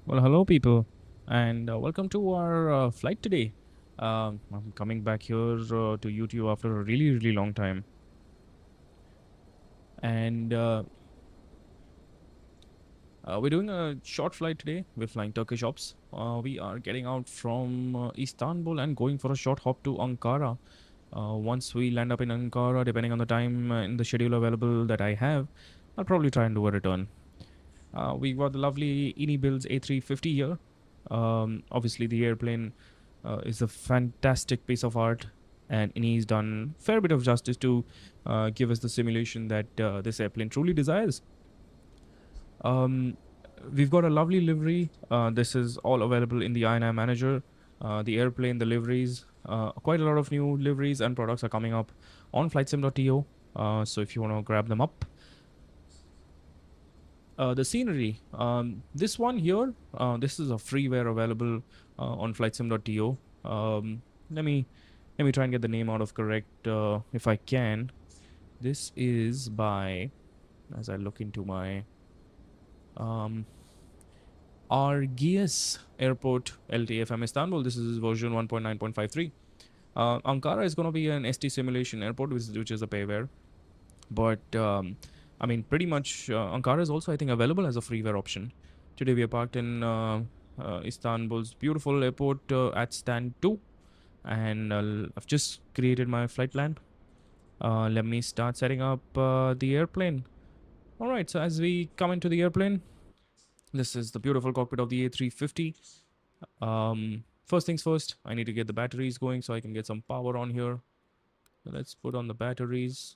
Well, hello, people, and welcome to our flight today. I'm coming back here to YouTube after a really, really long time, and we're doing a short flight today. We're flying Turkish Ops. We are getting out from Istanbul and going for a short hop to Ankara. Once we land up in Ankara, depending on the time in the schedule available that I have, I'll probably try and do a return. We got the lovely iniBuilds A350 here. Obviously, the airplane is a fantastic piece of art, and INI's done a fair bit of justice to give us the simulation that this airplane truly desires. Um, we've got a lovely livery. This is all available in the INI Manager. The airplane, the liveries, quite a lot of new liveries and products are coming up on flightsim.to. So if you want to grab them up, the scenery. This one here, this is a freeware available on flightsim.to. Let me try and get the name out of correct if I can. This is by, as I look into my um, AIRBUS Airport LTFM Istanbul. This is version 1.9.53. Ankara is going to be an ST simulation airport, which is a payware. But I mean, pretty much Ankara is also, I think, available as a freeware option. Today we are parked in Istanbul's beautiful airport at stand 2, and I've just created my flight plan. Let me start setting up the airplane. All right, so as we come into the airplane, this is the beautiful cockpit of the A350. First things first, I need to get the batteries going so I can get some power on here. So let's put on the batteries.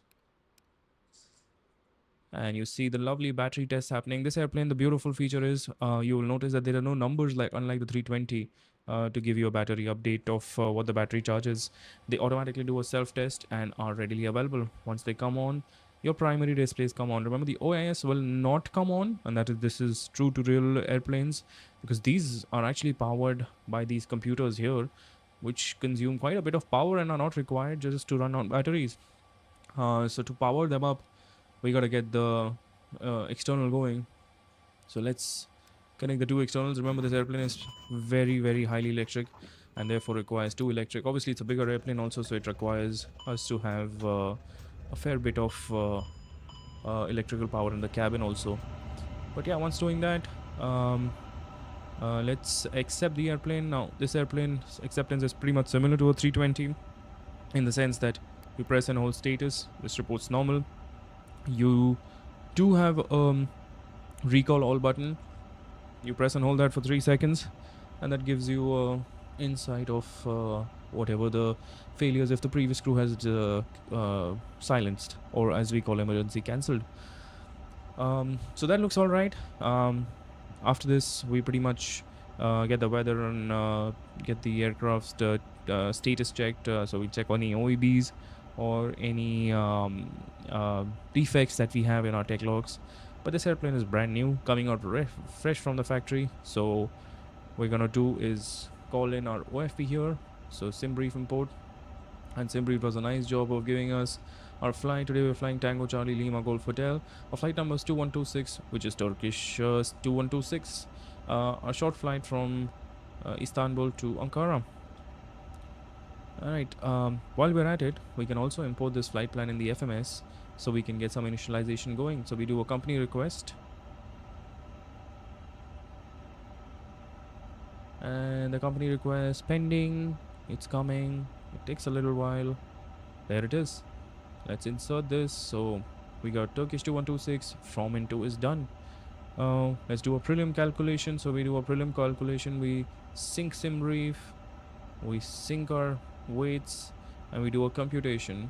And you see the lovely battery tests happening. This airplane, the beautiful feature is you will notice that there are no numbers like unlike the 320 to give you a battery update of what the battery charge is. They automatically do a self-test and are readily available. Once they come on, your primary displays come on. Remember, the OIS will not come on, and this is true to real airplanes because these are actually powered by these computers here, which consume quite a bit of power and are not required just to run on batteries. So to power them up, we gotta get the external going. So let's connect the two externals. Remember, this airplane is very, very highly electric and therefore requires two electric. Obviously, it's a bigger airplane also, so it requires us to have a fair bit of electrical power in the cabin also. But yeah, once doing that, let's accept the airplane. Now, this airplane's acceptance is pretty much similar to a 320 in the sense that you press and hold status, this reports normal. You do have recall all button. You press and hold that for 3 seconds, and that gives you insight of whatever the failures if the previous crew has silenced, or as we call, emergency cancelled. So that looks all right. After this, we pretty much get the weather and get the aircraft's status checked. So we check any OEBs or any defects that we have in our tech logs. But this airplane is brand new, coming out fresh from the factory. So what we're gonna do is call in our OFP here. So SimBrief import, and SimBrief does a nice job of giving us our flight. Today we're flying Tango Charlie Lima Golf Hotel. Our flight number is 2126, which is Turkish 2126. A short flight from Istanbul to Ankara. Alright, while we're at it, we can also import this flight plan in the FMS so we can get some initialization going. So we do a company request, and the company request pending. It's coming. It takes a little while. There it is. Let's insert this. So we got Turkish 2126 from into is done. Let's do a prelim calculation. So we do a prelim calculation. We sync SimBrief, we sync our weights, and we do a computation.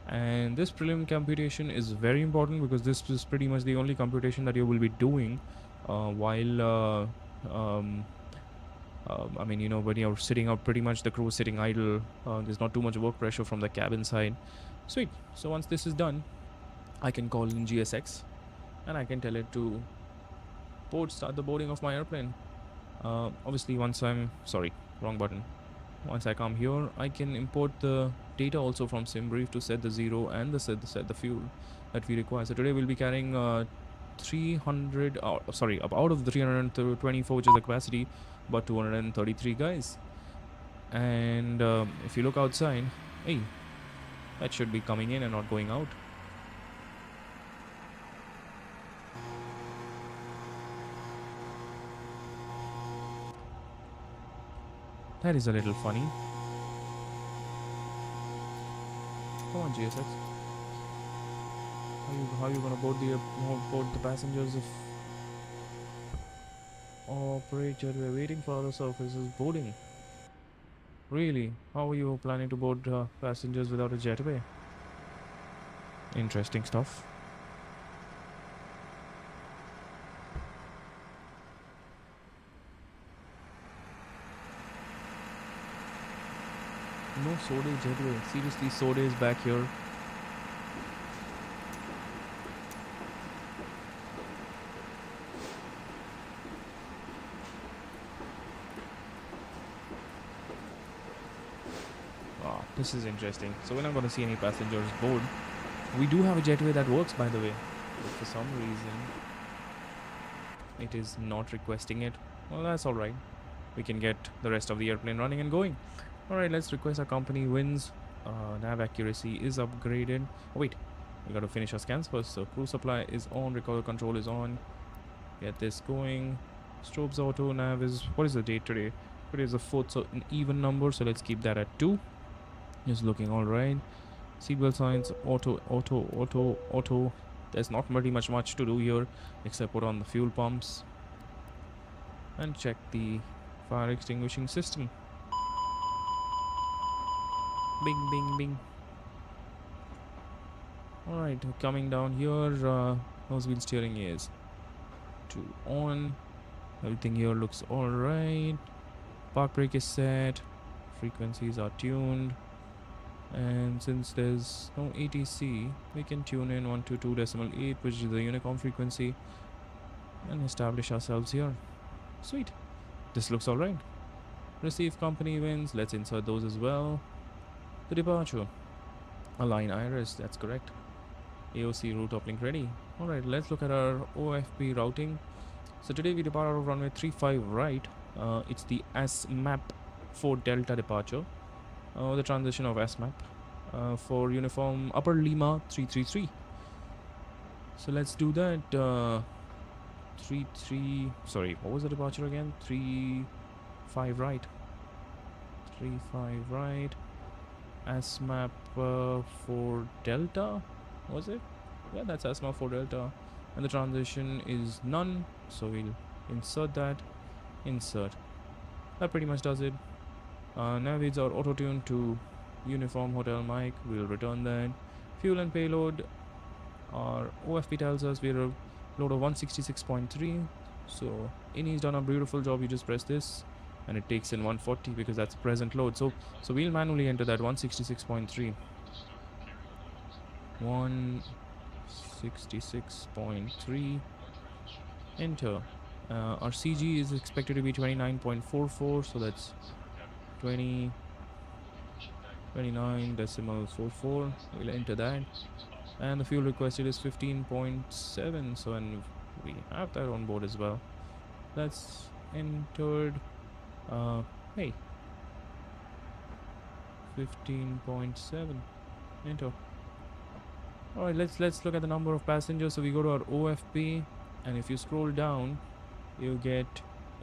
And this prelim computation is very important because this is pretty much the only computation that you will be doing while I mean, you know, when you're sitting out, pretty much the crew is sitting idle. There's not too much work pressure from the cabin side. Sweet. So once this is done, I can call in GSX and I can tell it to start the boarding of my airplane. Obviously, once sorry, wrong button. Once I come here, I can import the data also from SimBrief to set the zero and set the fuel that we require. So today we'll be carrying 300, sorry, out of the 324, which is the capacity, about 233 guys. And if you look outside, hey, that should be coming in and not going out. That is a little funny. Come on, GSX. How you gonna board the passengers if operator, we're waiting for other services boarding? Really? How are you planning to board passengers without a jetway? Interesting stuff. No Sode jetway. Seriously, Sode is back here. Wow, this is interesting. So we're not going to see any passengers board. We do have a jetway that works, by the way. But for some reason, it is not requesting it. Well, that's alright. We can get the rest of the airplane running and going. Alright, let's request our company wins. Nav accuracy is upgraded. Oh, wait. We got to finish our scans first. So crew supply is on. Recoil control is on. Get this going. Strobes auto. Nav is... What is the date today? Today is the 4th, so an even number. So let's keep that at 2. Just looking alright. Seatbelt signs. Auto. There's not pretty much to do here. Except put on the fuel pumps. And check the fire extinguishing system. Bing, bing, bing. Alright, coming down here, nose wheel steering is on. Everything here looks alright. Park brake is set. Frequencies are tuned. And since there's no ATC, we can tune in 122.8, which is the Unicom frequency, and establish ourselves here. Sweet. This looks alright. Receive company wins. Let's insert those as well. The departure. Align IRS, that's correct. AOC route uplink ready. Alright, let's look at our OFP routing. So today we depart out of runway 35 right. It's the ASMAP for Delta departure. The transition of ASMAP for uniform Upper Lima 333. So let's do that. 33, what was the departure again? 35 right. 35 right. ASMAP for Delta, was it? Yeah, that's ASMAP for Delta. And the transition is none, so we'll insert that. Insert. That pretty much does it. Navigates are auto-tuned to uniform hotel mic. We'll return that. Fuel and payload. Our OFP tells us we're a load of 166.3. So INI's done a beautiful job. You just press this and it takes in 140 because that's present load. So we'll manually enter that 166.3. 166.3. Enter. Our CG is expected to be 29.44, so that's 29.44. We'll enter that. And the fuel requested is 15.7, so and we have that on board as well. That's entered. Hey, 15.7. Enter. Alright, let's look at the number of passengers. So we go to our OFP, and if you scroll down, you get,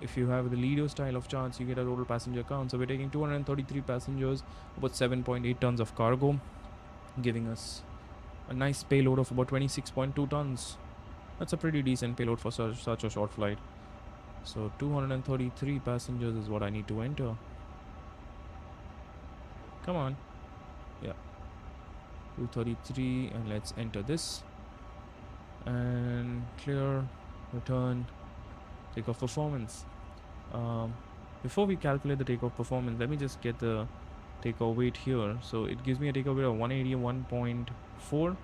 if you have the Lido style of charts, you get a total passenger count. So we're taking 233 passengers, about 7.8 tons of cargo, giving us a nice payload of about 26.2 tons. That's a pretty decent payload for such a short flight. So 233 passengers is what I need to enter. Come on. Yeah. 233, and let's enter this. And clear, return, takeoff performance. Before we calculate the takeoff performance, let me just get the takeoff weight here. So it gives me a takeoff weight of 181.4.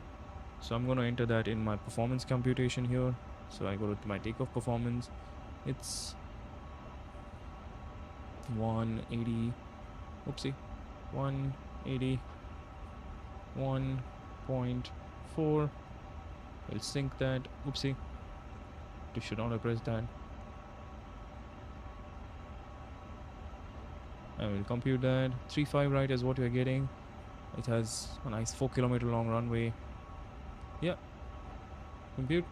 So I'm going to enter that in my performance computation here. So I go to my takeoff performance. It's 180. Oopsie. 181.4. We'll sync that. Oopsie. should not have pressed that. I will compute that. 3.5 right is what we are getting. It has a nice 4-kilometer long runway. Yeah. Compute.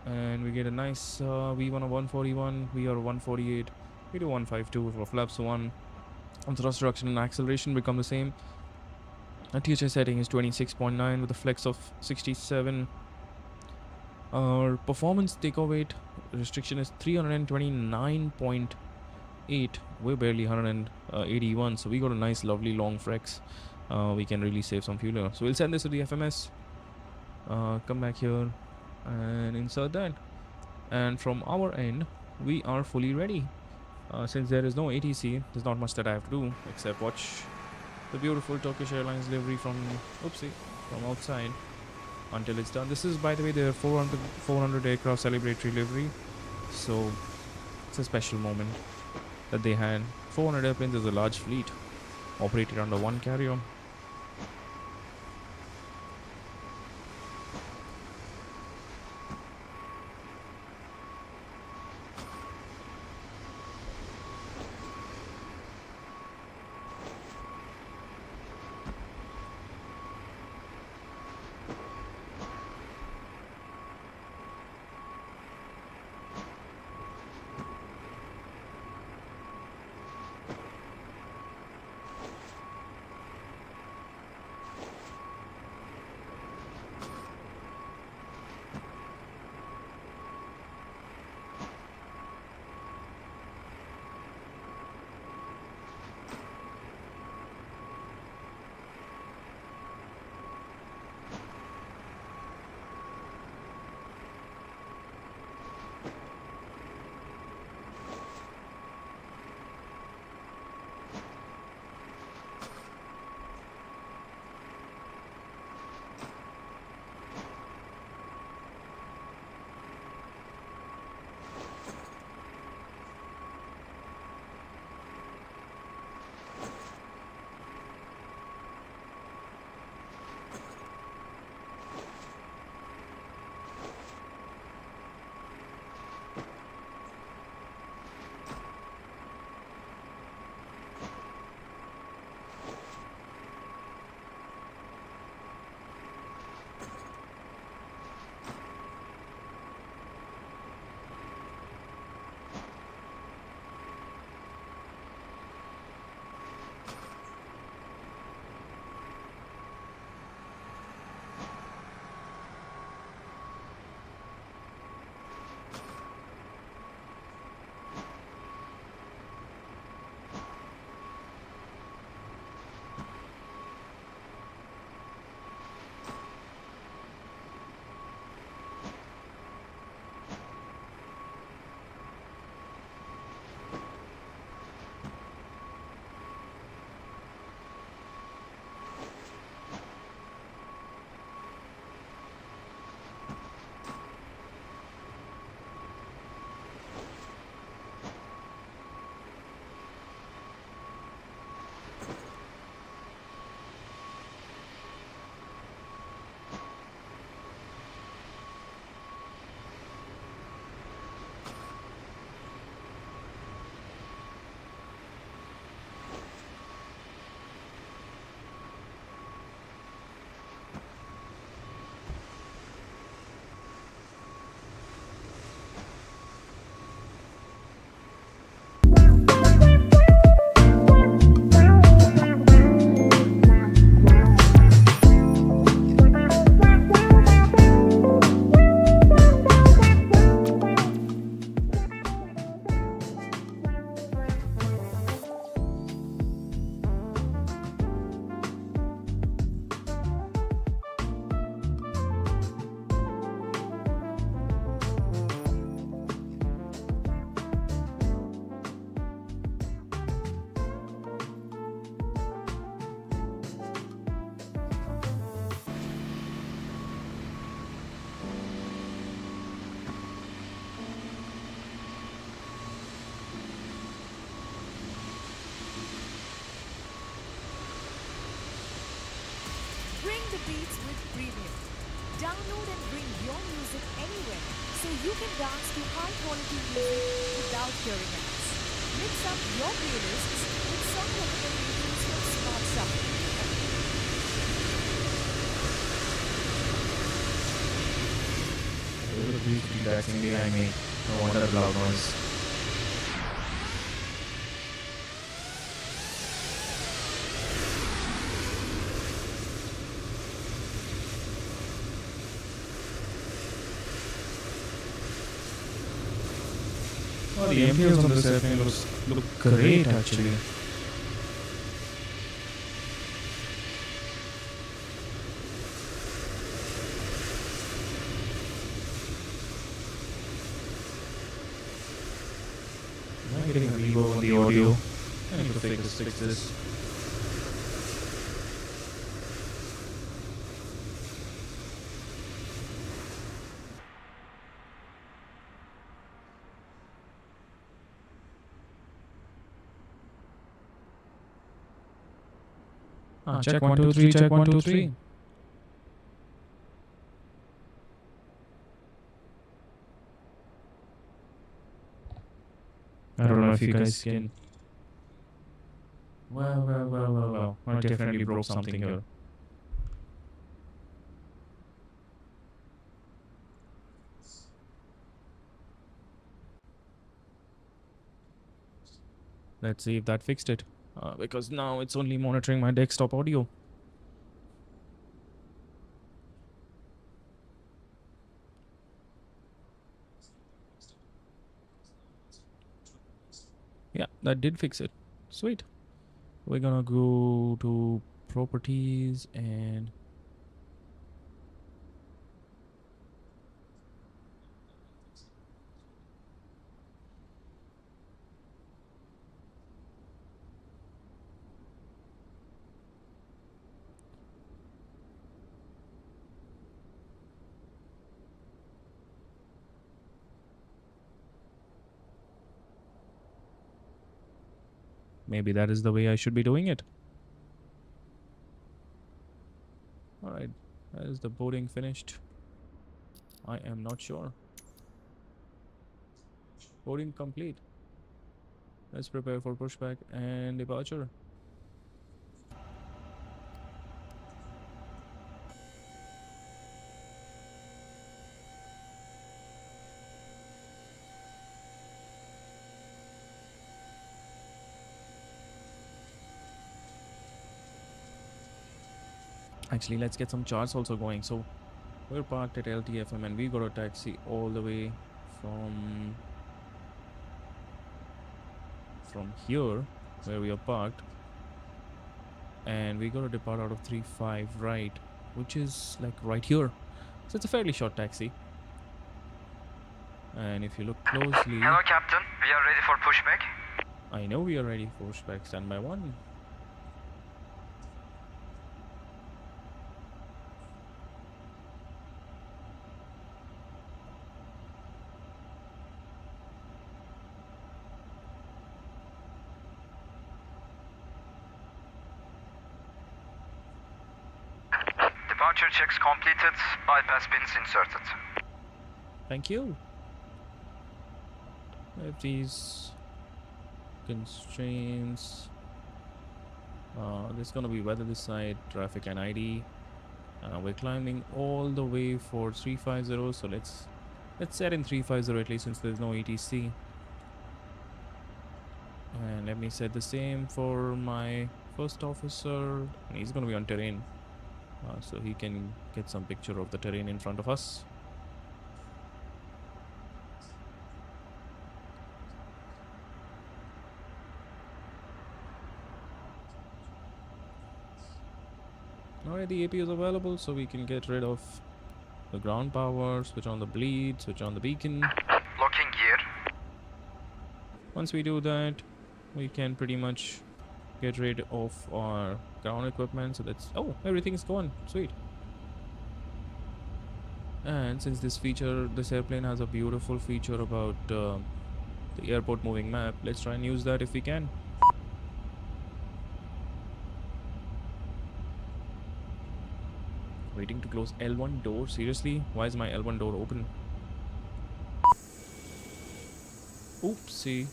And we get a nice V1 of 141, VR of 148, we do 152 for flaps 1. On thrust reduction and acceleration become the same. Our THI setting is 26.9 with a flex of 67. Our performance takeoff weight restriction is 329.8. We're barely 181, so we got a nice lovely long flex. We can really save some fuel here. So we'll send this to the FMS. Come back here and insert that. And from our end, we are fully ready. Since there is no ATC, there's not much that I have to do except watch the beautiful Turkish Airlines livery from outside until it's done. This is, by the way, their 400 aircraft celebratory livery, so it's a special moment that they had. 400 airplanes is a large fleet operated under one carrier. music anywhere, so you can dance to high quality music without hearing ads. Mix up your playlists with song recommendations from Smart Shuffle. Those are the feedbacks in behind me. No wonder the loud noise. Oh, the MPOs on this airplane look great actually. Am I getting a reverb on the audio? I need to fix this. Check 1 2 3. Check 1 2 3. I don't know if you guys can. Well. I definitely broke something here. Let's see if that fixed it. Because now it's only monitoring my desktop audio. Yeah, that did fix it. Sweet. We're gonna go to properties and maybe that is the way I should be doing it. Alright, is the boarding finished? I am not sure. Boarding complete. Let's prepare for pushback and departure. Actually, let's get some charts also going. So we're parked at LTFM and we got a taxi all the way from here where we are parked, and we got to depart out of 35 right, which is like right here. So it's a fairly short taxi. And if you look closely, hello Captain, we are ready for pushback. I know we are ready for pushback. Stand by 1. Departure checks completed, bypass pins inserted. Thank you. I have these constraints. There's gonna be weather this side, traffic and ID. We're climbing all the way for 350, so let's set in 350 at least, since there's no ETC. And let me set the same for my first officer. And he's gonna be on terrain, so he can get some picture of the terrain in front of us. Alright, the AP is available, so we can get rid of the ground power, switch on the bleed, switch on the beacon. Locking gear. Once we do that, we can pretty much get rid of our ground equipment. So that's, oh, everything's gone. Sweet. And since this airplane has a beautiful feature about the airport moving map, let's try and use that if we can. waiting to close L1 door. Seriously, why is my L1 door open? Oopsie.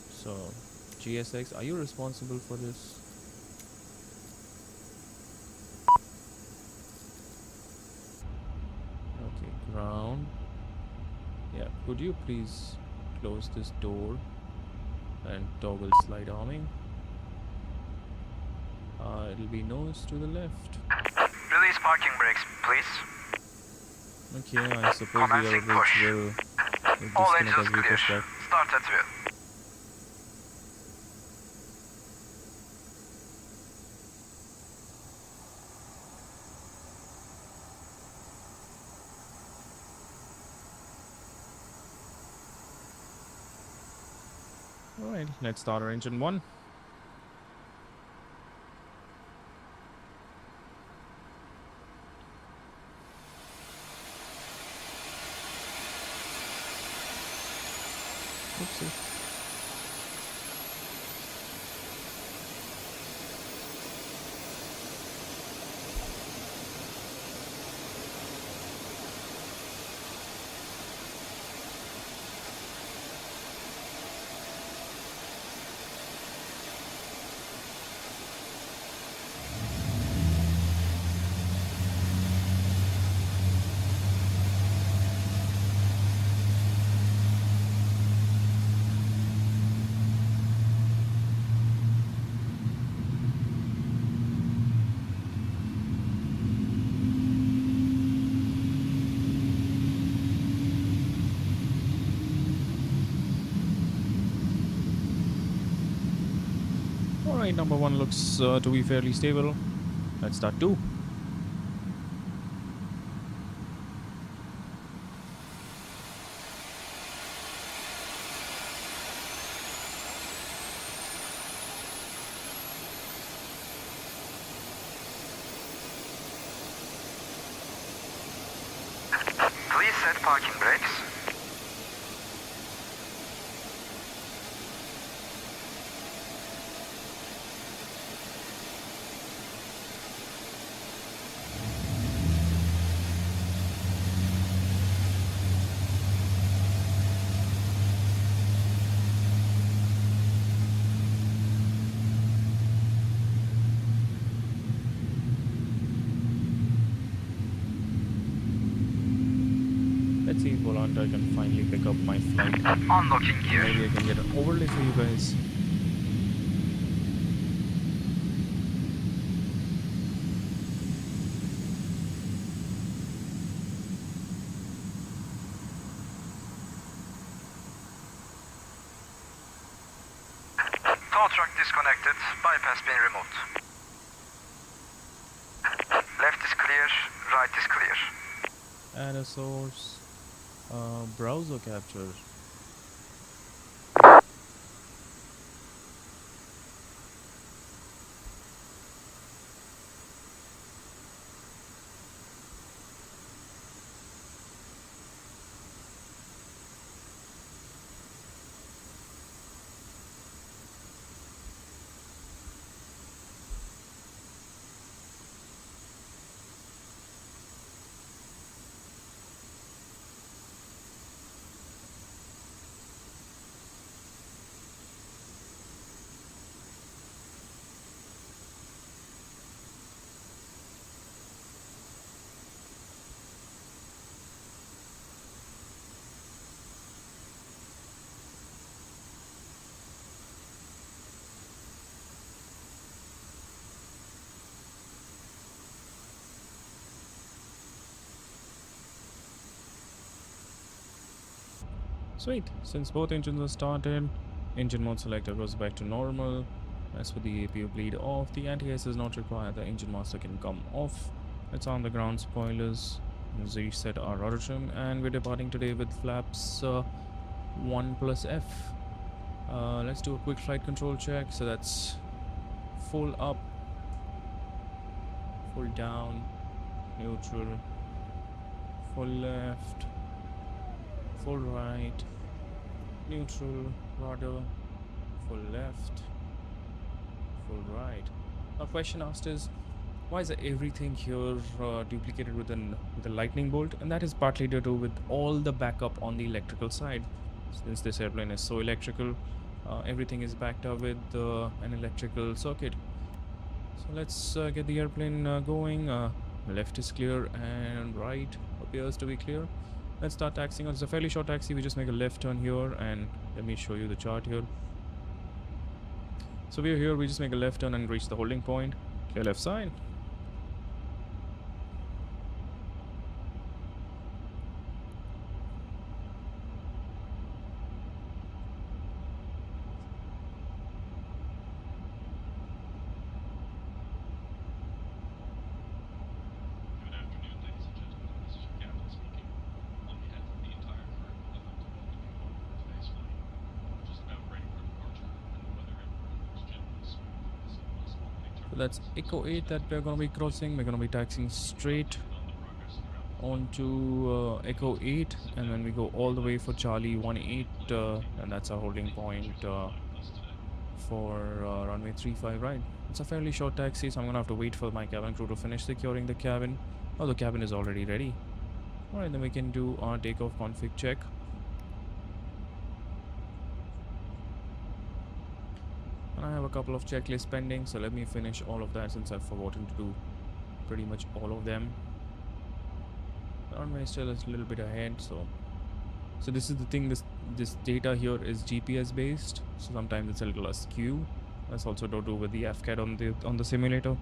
So, GSX, are you responsible for this? Okay, ground. Yeah, could you please close this door and toggle slide arming? It'll be nose to the left. Release parking brakes, please. Okay, I suppose the Commencing air brakes push. will All disconnect engines as we clear. push back. Start at wheel. Alright, let's start our engine 1. Oopsie. Alright, number 1 looks to be fairly stable. Let's start 2. Please set parking brakes. Let's see if Volanta can finally pick up my flight. Unlocking gear. Maybe I can get an overlay for you guys. Tow truck disconnected. Bypass pin removed. Left is clear. Right is clear. Add a source. Browser capture. Sweet. Since both engines are started, engine mode selector goes back to normal. As for the APU bleed off, the anti-ice is not required. The engine master can come off. It's on the ground spoilers. Let's reset our rudder trim, and we're departing today with flaps 1 plus F. Let's do a quick flight control check. So that's full up, full down, neutral, full left, full right, neutral, rudder, full left, full right. Now question asked is, Why is everything here duplicated with a lightning bolt? And that is partly due to with all the backup on the electrical side. Since this airplane is so electrical, everything is backed up with an electrical circuit. So let's get the airplane going. Left is clear and right appears to be clear. Let's start taxiing. It's a fairly short taxi. We just make a left turn here, and let me show you the chart here. So we're here. We just make a left turn and reach the holding point. Clear left side. Good afternoon, ladies and gentlemen. This is your captain speaking. On behalf of the entire crew, I'd like to welcome you aboard for today's flight. We're just about ready for departure, and the weather everywhere looks generally smooth with some possible light So that's turbulence. Echo 8 that we're going to be crossing. We're going to be taxiing straight Updated on the progress throughout the flight. onto Echo 8, and then we go all the way for Charlie 18, and that's our holding point for runway 35, right? It's a fairly short taxi, so I'm gonna have to wait for my cabin crew to finish securing the cabin. Oh, the cabin is already ready. Alright, then we can do our takeoff config check. And I have a couple of checklists pending, so let me finish all of that since I've forgotten to do pretty much all of them. The runway still is a little bit ahead, so this is the thing, this data here is GPS based, so sometimes it's a little askew. That's also to do with the FCAT on the simulator.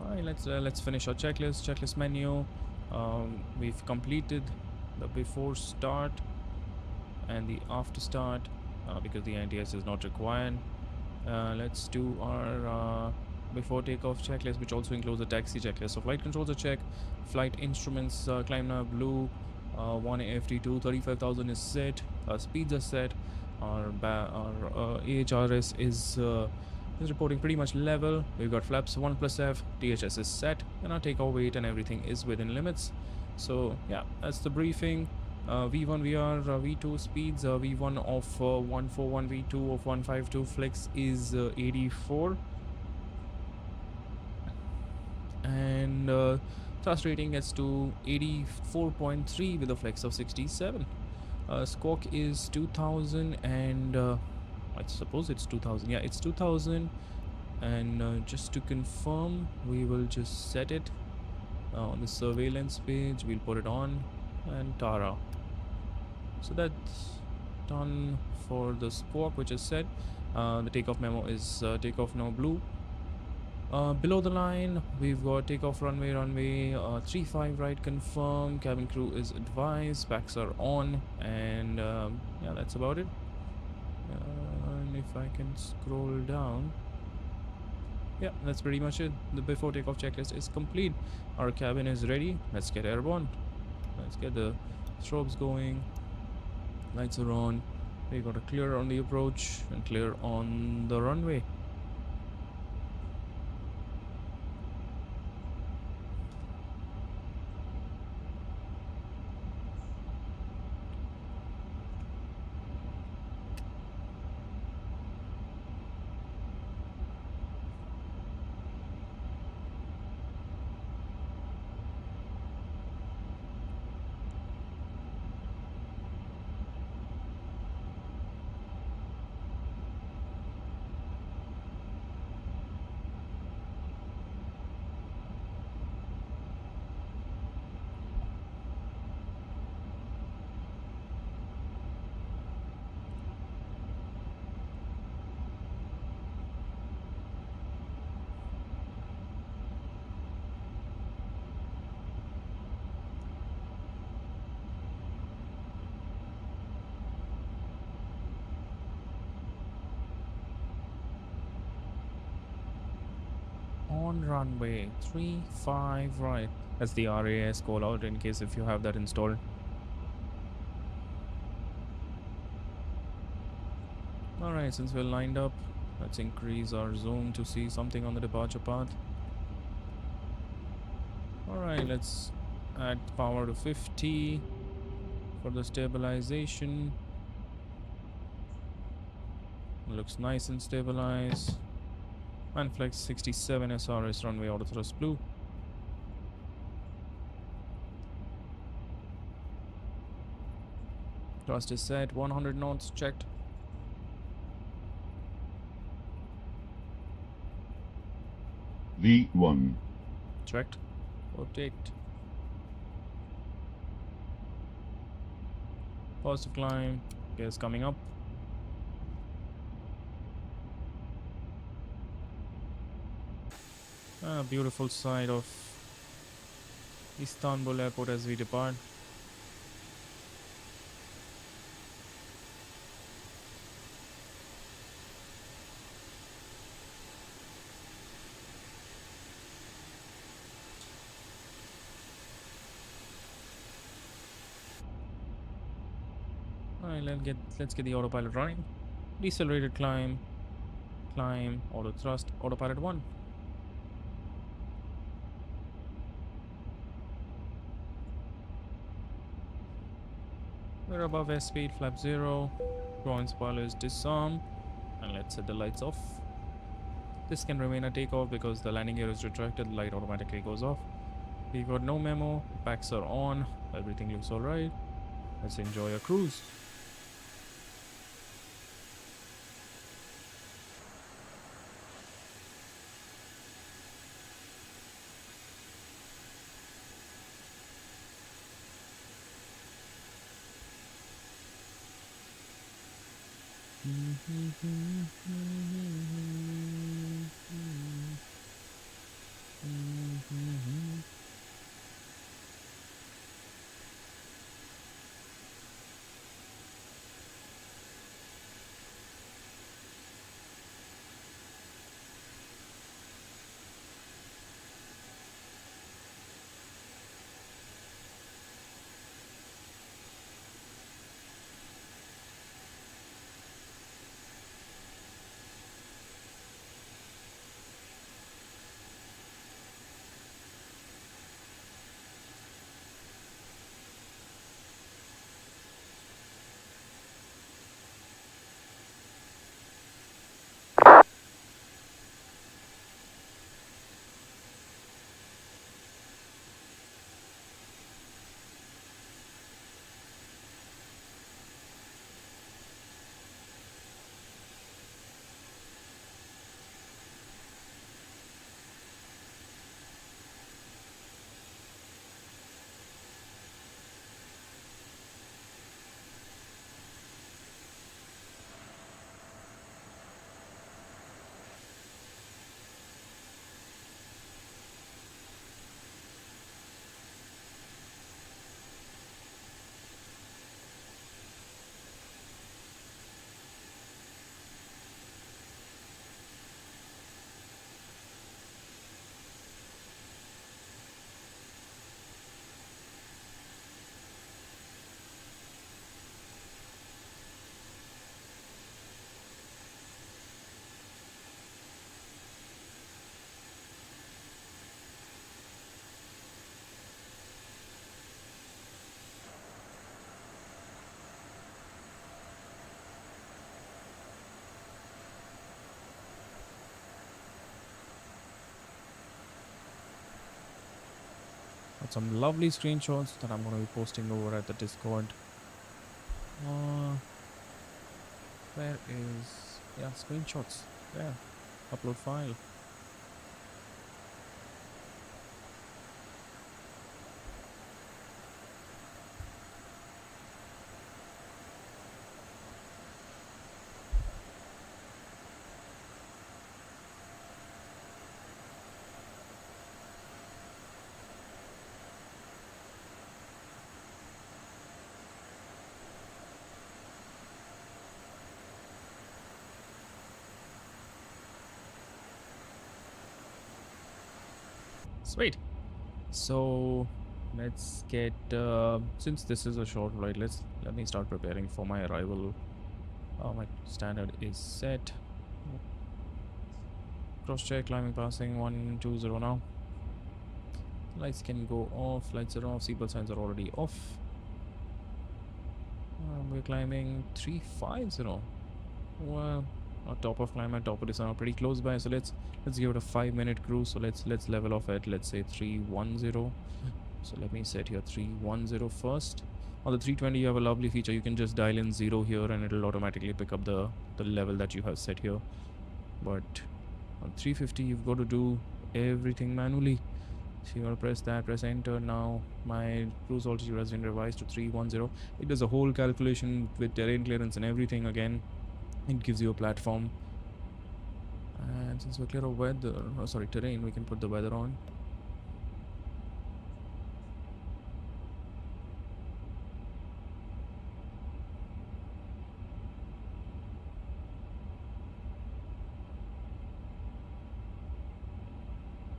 Alright, let's finish our checklist menu. We've completed the before start and the after start because the NTS is not required. Let's do our before takeoff checklist, which also includes the taxi checklist. So flight controls are checked, flight instruments climb nav blue, 1 AFT2 35,000 is set, speeds are set, our AHRS is reporting pretty much level. We've got flaps 1 plus F, THS is set, and our takeoff weight and everything is within limits. So yeah, that's the briefing. V1 VR, V2 speeds, V1 of 141, V2 of 152, flex is 84, and thrust rating gets to 84.3 with a flex of 67. Squawk is 2000, and I suppose it's 2000. Yeah, it's 2000. And just to confirm, we will just set it on the surveillance page. We'll put it on, and Tara. So that's done for the squawk, which is set. The takeoff memo is takeoff now blue. Below the line, we've got takeoff runway 35 right confirm. Cabin crew is advised. Packs are on, and yeah, that's about it. And if I can scroll down, yeah, that's pretty much it. The before takeoff checklist is complete. Our cabin is ready. Let's get airborne. Let's get the strobes going. Lights are on. We got a clear on the approach and clear on the runway. On runway 35 right. That's the RAS call out in case if you have that installed. Alright, since we're lined up, Let's increase our zoom to see something on the departure path. Alright, let's add power to 50 for the stabilization. Looks nice and stabilized. And flex 67 SRS runway auto thrust blue. Thrust is set, 100 knots checked. V1. Checked. Rotate. Positive climb. Gas coming up. Beautiful side of Istanbul airport as we depart. Alright, let's get the autopilot running. Decelerated climb, auto thrust, autopilot 1. We're above airspeed, flap 0. Ground spoilers disarm. And let's set the lights off. This can remain a takeoff because the landing gear is retracted, the light automatically goes off. We got no memo, packs are on, everything looks alright. Let's enjoy a cruise. Got some lovely screenshots that I'm going to be posting over at the Discord. Where is... yeah, screenshots. There. Upload file. Sweet. So let's get since this is a short flight, let me start preparing for my arrival. My standard is set. cross check, climbing, passing, 120 now. Lights can go off, lights are off, seatbelt signs are already off. We're climbing 350. Well, our top of climb and top of descent are pretty close by, so let's give it a 5-minute cruise. So let's level off at, let's say, 310. So let me set here 310 first. On the 320 you have a lovely feature, you can just dial in 0 here and it'll automatically pick up the level that you have set here. But on 350 you've got to do everything manually. So you want to press that, press enter. Now my cruise altitude has been revised to 310. It does a whole calculation with terrain clearance and everything again. It gives you a platform. And since we're clear of weather, oh sorry, terrain, we can put the weather on.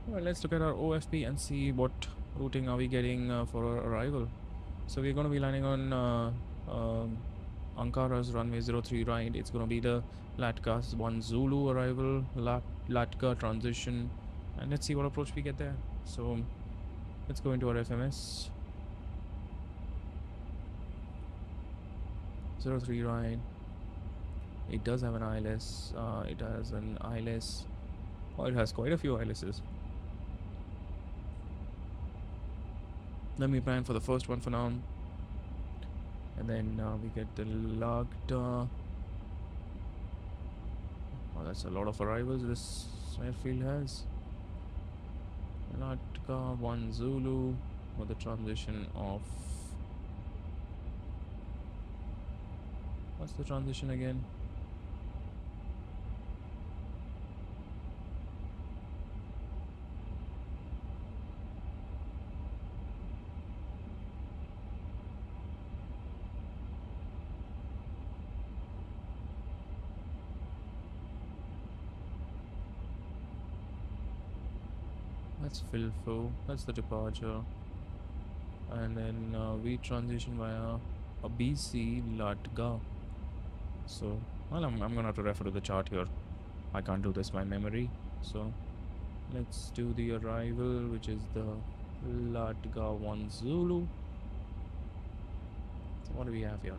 Well, let's look at our OFP and see what routing are we getting for our arrival. So we're going to be landing on Ankara's runway 03 right. It's going to be the LATGA 1 Zulu arrival, LATGA transition, and let's see what approach we get there. So let's go into our FMS. 03 right. It does have an ILS. It has an ILS. Oh, it has quite a few ILSs. Let me plan for the first one for now. And then we get the LATGA. Oh, that's a lot of arrivals this airfield has. LATGA 1 Zulu for the transition of... What's the transition again? That's Filfo, that's the departure. And then we transition via a BC LATGA. So, well, I'm gonna have to refer to the chart here. I can't do this by memory. So, let's do the arrival, which is the LATGA 1 Zulu. So what do we have here?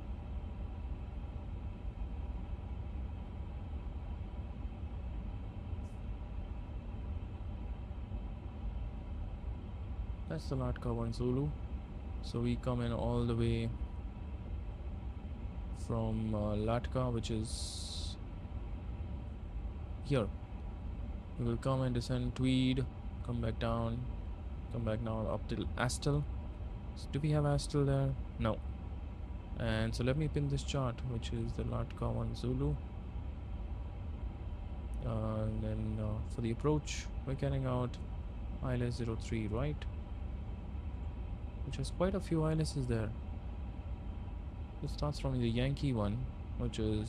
That's the LATGA 1 Zulu. So we come in all the way from LATGA, which is here. We will come and descend Tweed, come back down, come back now up till Astle. So do we have Astle there? No. And so let me pin this chart, which is the LATGA 1 Zulu. And then for the approach, we're carrying out ILS 03 right, which has quite a few ILSs there. It starts from the Yankee one, which is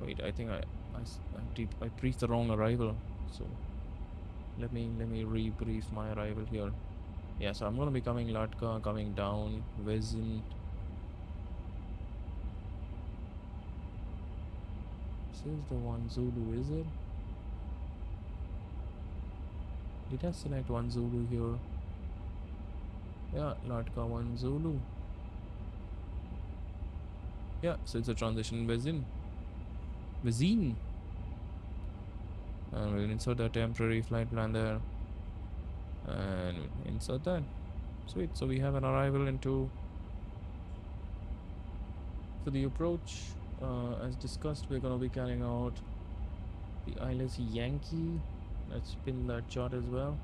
wait, I think I briefed the wrong arrival. So let me rebrief my arrival here. Yeah, so I'm gonna be coming LATGA, coming down Vezin. This is the 1 Zulu, is it? Did I select 1 Zulu here? Yeah, LATGA 1 Zulu. Yeah, so it's a transition Vezin. And we'll insert a temporary flight plan there. And insert that. Sweet, so we have an arrival into... For the approach, as discussed, we're going to be carrying out the ILS Yankee. Let's pin that chart as well.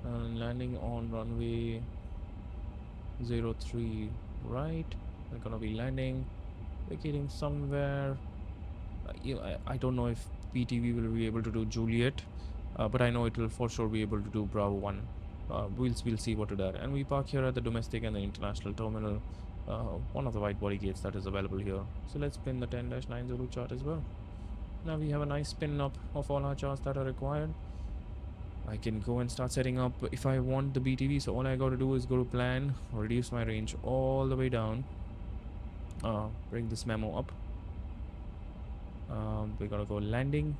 And landing on runway 03 right. We're gonna be landing, vacating somewhere. I don't know if PTV will be able to do Juliet, but I know it will for sure be able to do Bravo 1. We'll see what to do. And we park here at the domestic and the international terminal, one of the wide body gates that is available here. So let's pin the 10-9 Zulu chart as well. Now we have a nice pin up of all our charts that are required. I can go and start setting up if I want the BTV. So all I got to do is go to plan, reduce my range all the way down, bring this memo up. We're gonna go landing.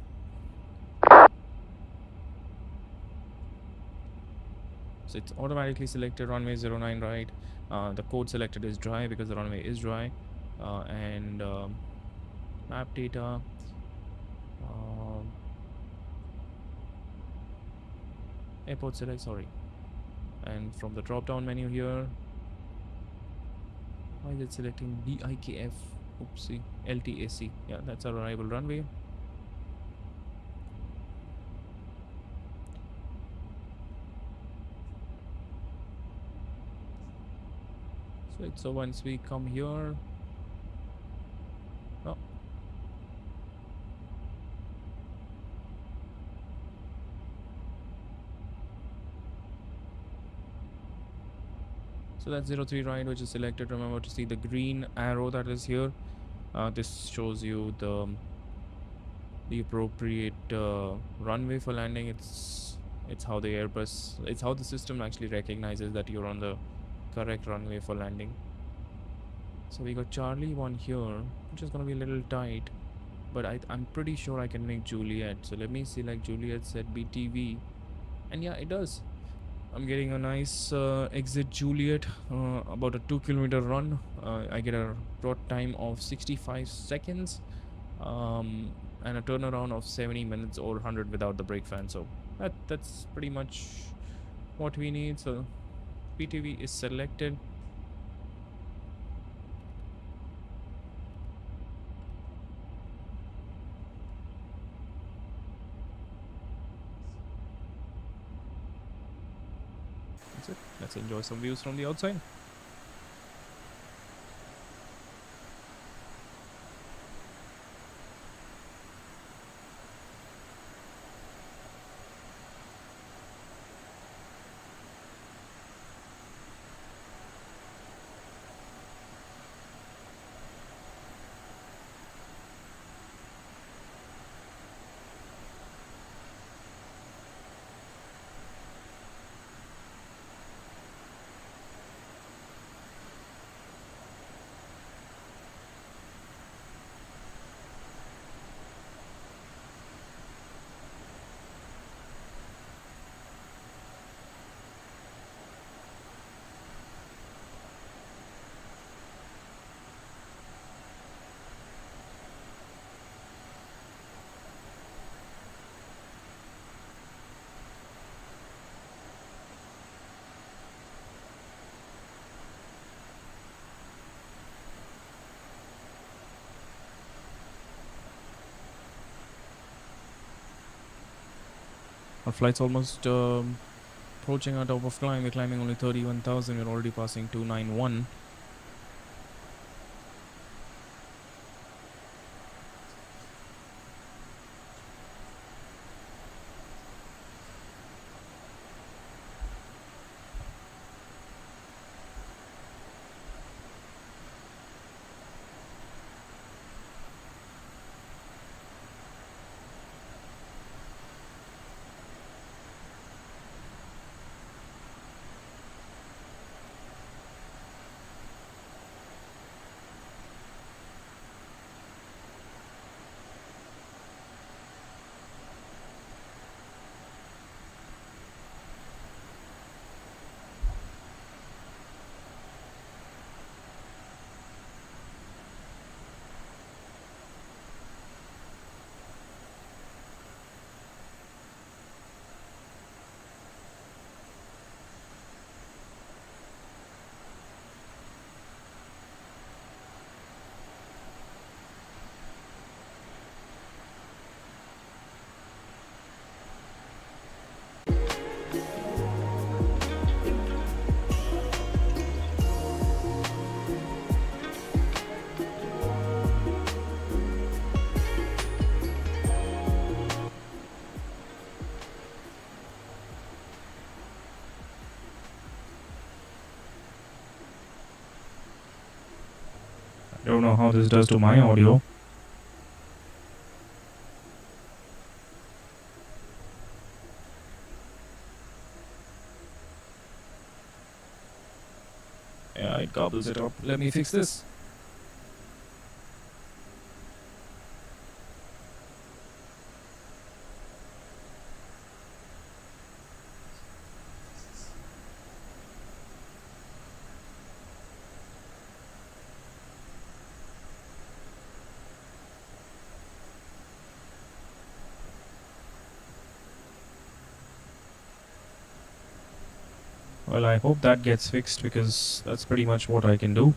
So it's automatically selected runway 09 right. The code selected is dry because the runway is dry. And map data. Airport select, sorry. And from the drop down menu here, why is it selecting DIKF? Oopsie, LTAC. Yeah, that's our arrival runway. So once we come here, oh, so that's 03 right, which is selected. Remember to see the green arrow that is here. This shows you the appropriate runway for landing. It's how the Airbus, it's how the system actually recognizes that you're on the correct runway for landing. So we got Charlie 1 here, which is gonna be a little tight, but I'm pretty sure I can make Juliet. So let me select Juliet, set BTV, and yeah, it does. I'm getting a nice exit Juliet, about a 2-kilometer run. I get a trot time of 65 seconds, and a turnaround of 70 minutes or 100 without the brake fan. So that's pretty much what we need. So PTV is selected. That's it. Let's enjoy some views from the outside. Our flight's almost approaching our top of climb. We're climbing only 31,000. We're already passing 291. I don't know how this does to my audio. Yeah, it gobbles it up. Let me fix this. Well, I hope that gets fixed because that's pretty much what I can do.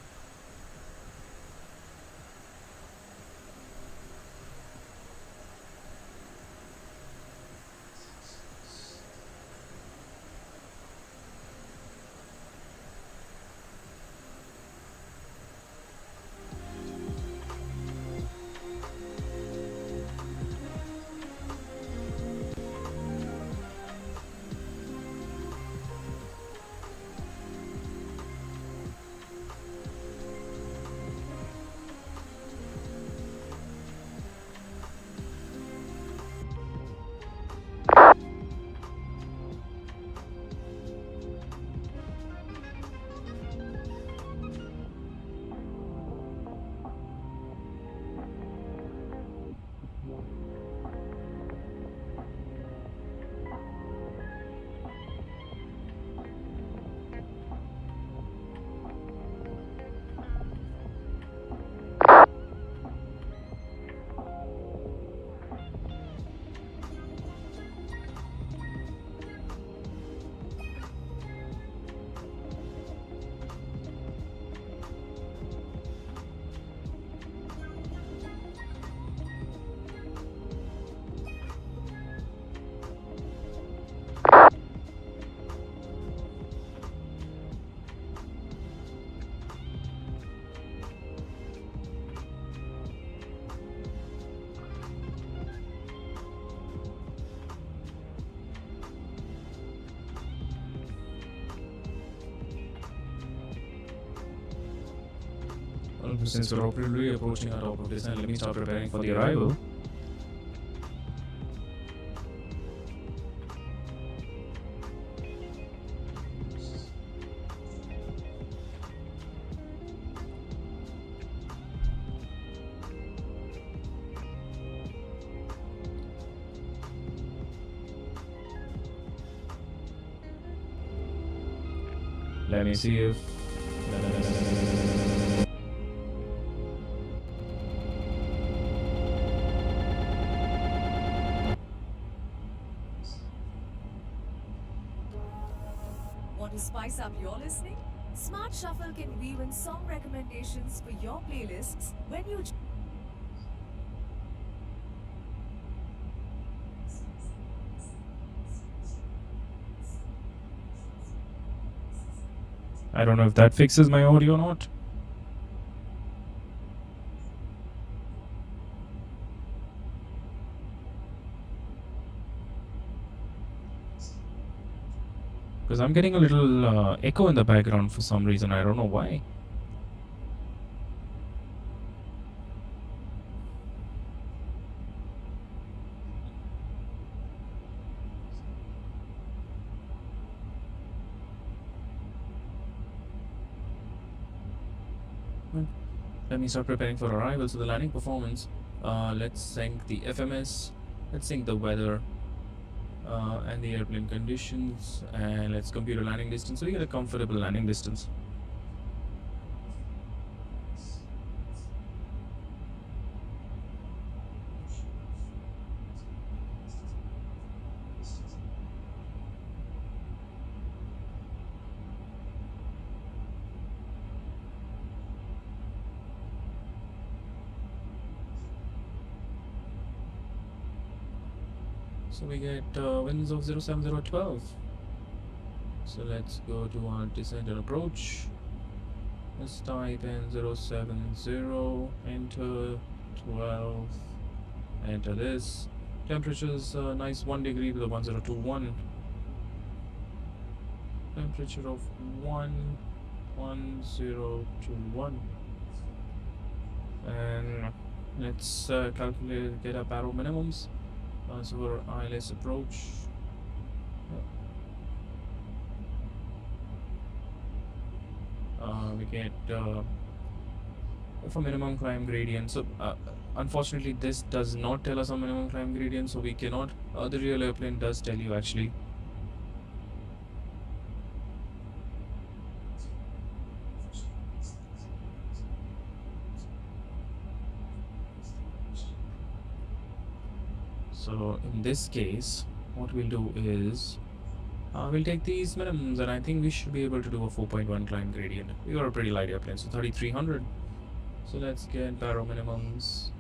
Well, since we're already approaching our top of this, let me start preparing for the arrival. Let me see if Want to spice up your listening? Smart Shuffle can weave in song recommendations for your playlists when you I don't know if that fixes my audio or not. Because I'm getting a little echo in the background for some reason. I don't know why. Let me start preparing for arrival. So the landing performance, let's sync the FMS, let's sync the weather and the airplane conditions, and let's compute a landing distance so we get a comfortable landing distance. So we get winds of 07012. So let's go to our descent and approach. Let's type in 070, enter 12, enter this. Temperature's nice 1 degree with a 1021. Temperature of 1021. And let's calculate, get our barrel minimums. So for ILS approach, we get for minimum climb gradient. So unfortunately this does not tell us a minimum climb gradient, so we cannot. The real airplane does tell you actually. So in this case, what we'll do is We'll take these minimums, and I think we should be able to do a 4.1 climb gradient. We got a pretty light airplane, so 3,300. So let's get barrel minimums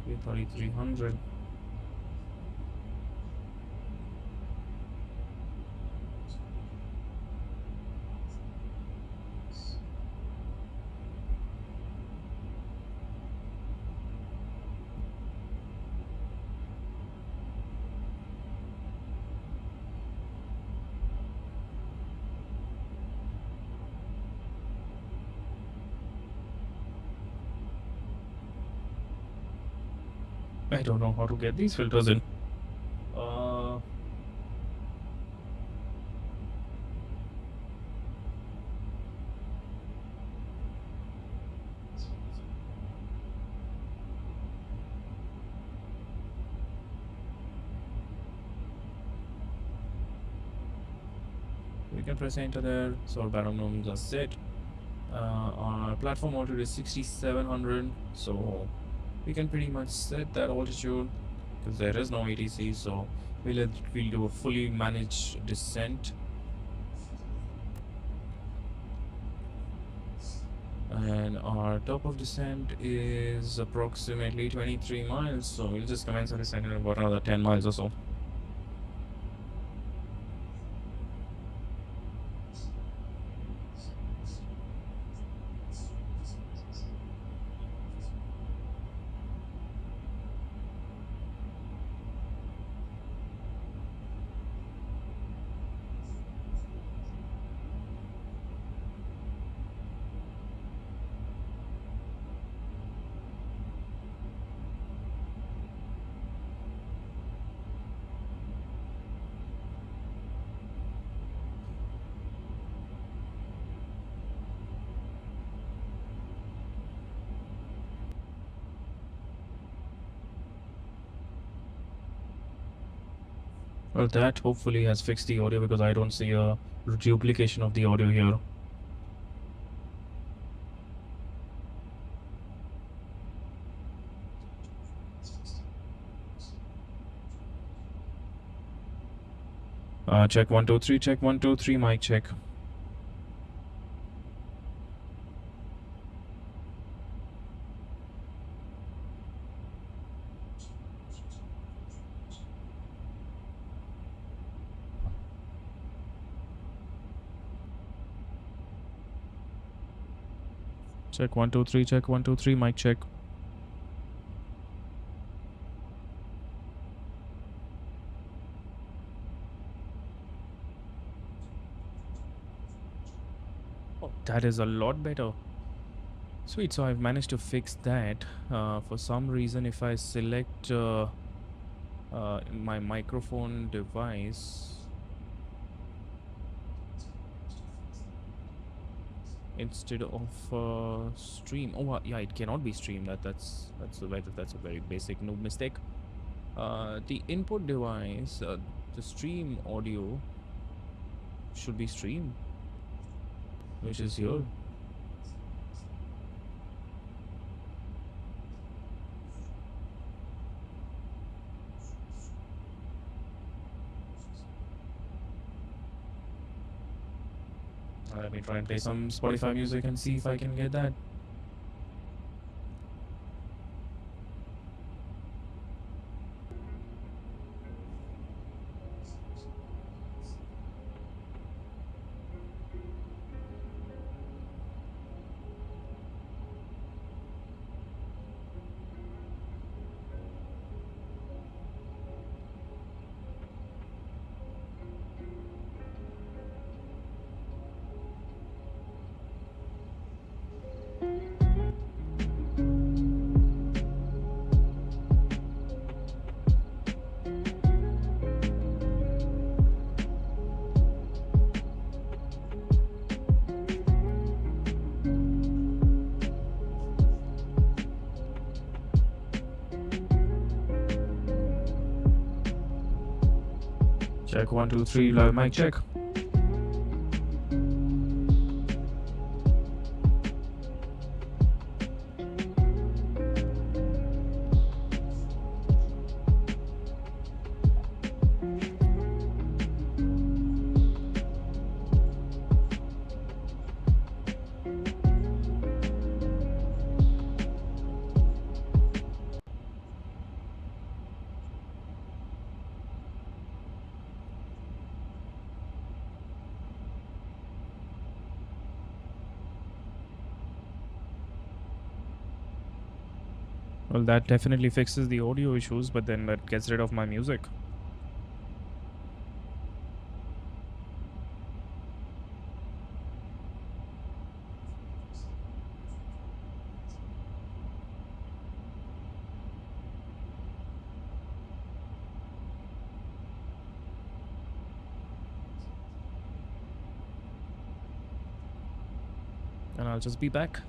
with 3,300. I don't know how to get these filters in. We can press enter there. So our barrel minimums are set. Our platform altitude is 6,700. So we can pretty much set that altitude because there is no ATC. So we'll do a fully managed descent. And our top of descent is approximately 23 miles. So we'll just commence our descent in about another 10 miles or so. Well, that hopefully has fixed the audio because I don't see a duplication of the audio here. Check 1 2 3. Check 1 2 3. Mic check. Check 1 2 3. Check 1 2 3. Mic check. Oh, that is a lot better. Sweet. So I've managed to fix that. For some reason, if I select my microphone device instead of stream, yeah, it cannot be streamed. That's a very basic noob mistake. The input device, the stream audio should be streamed, which is here. Let me try and play some Spotify music and see if I can get that. Check 1 2 3. Live mic check. Well, that definitely fixes the audio issues, but then that gets rid of my music. And I'll just be back.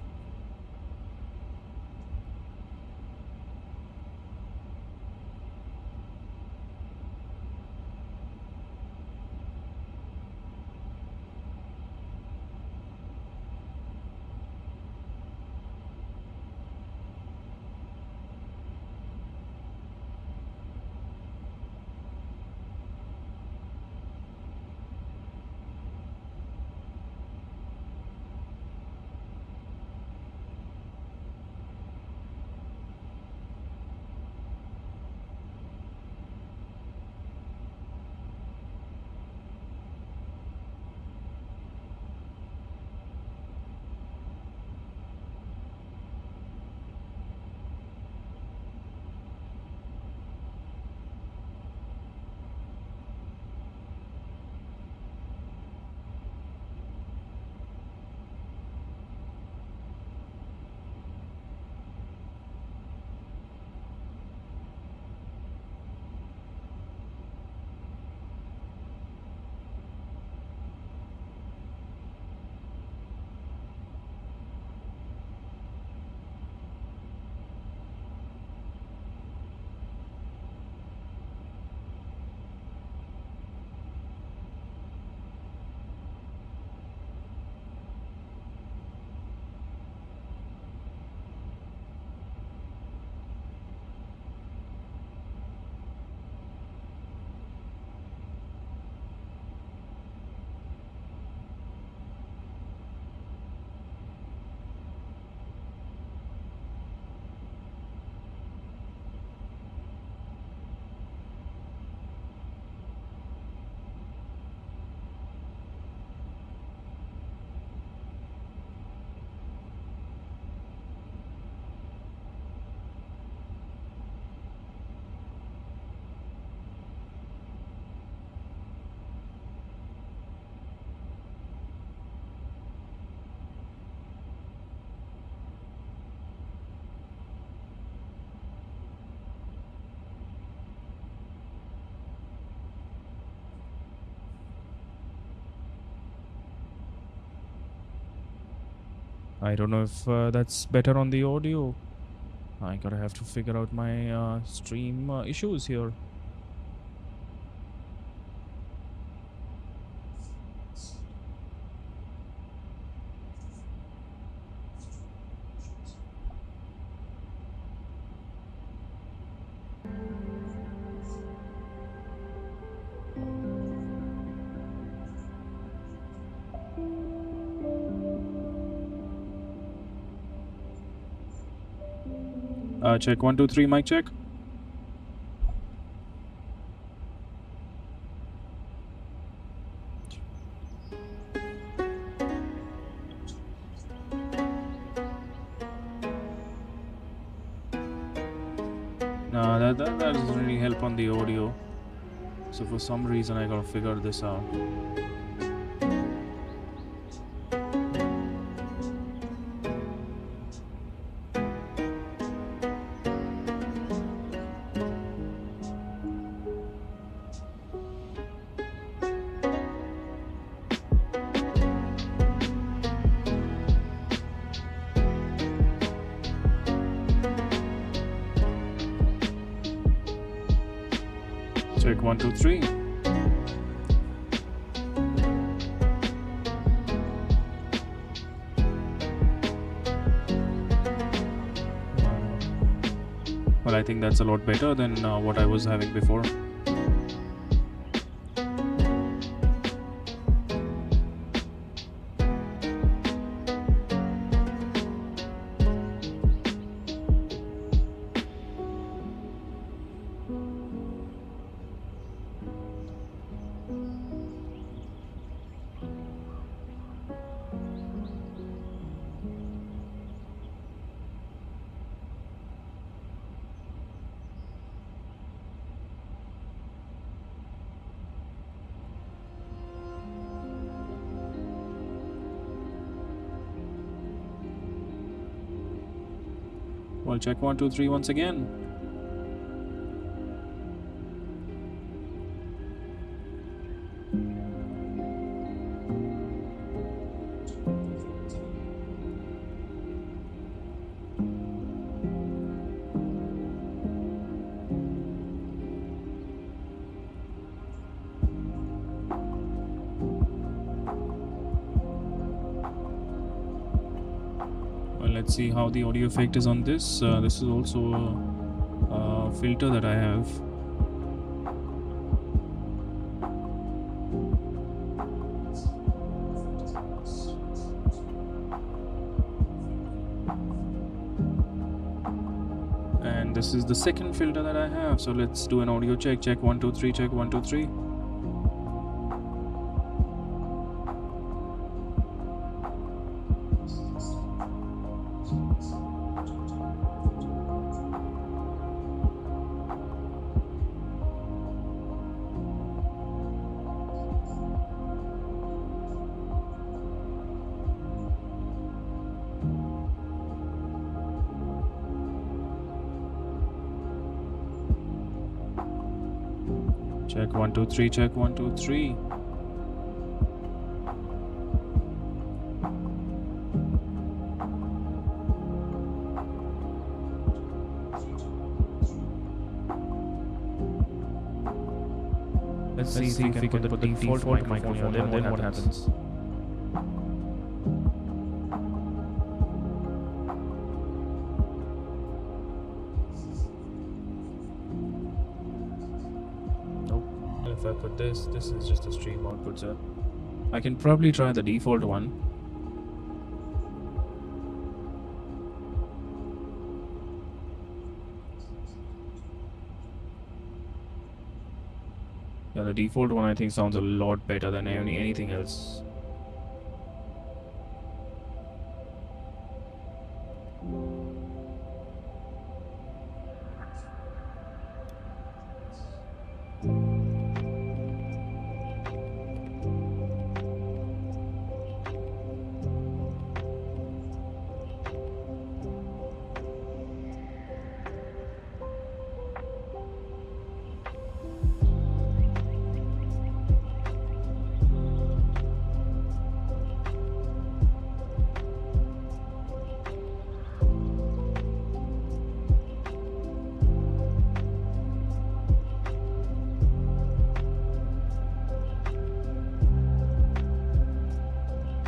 I don't know if that's better on the audio. I gotta have to figure out my stream issues here. Check 1 2 3 mic check. No, that doesn't really help on the audio. So for some reason I gotta figure this out. Check 1 2 3. Well, I think that's a lot better than what I was having before. Well, check 1, 2, 3 once again. Well, let's see how the audio effect is on this. This is also a filter that I have. And this is the second filter that I have. So let's do an audio check. Check 1, 2, 3. Check 1, 2, 3. Check 1, 2, 3. Check 1, 2, 3. Let's see if we can put the default microphone here. Then what happens? Nope. If I put this is just a stream output, sir. I can probably try the default one. Yeah, the default one I think sounds a lot better than anything else.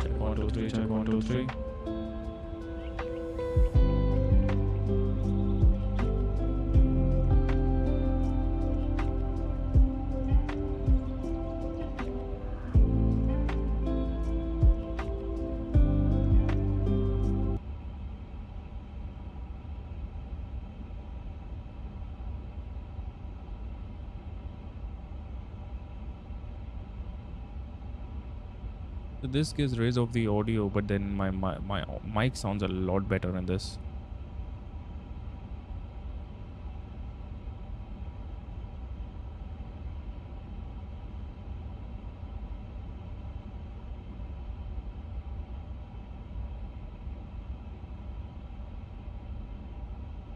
Check 1, 2, 3. Check 1, 2, 3. This gives raise of the audio, but then my mic sounds a lot better in this.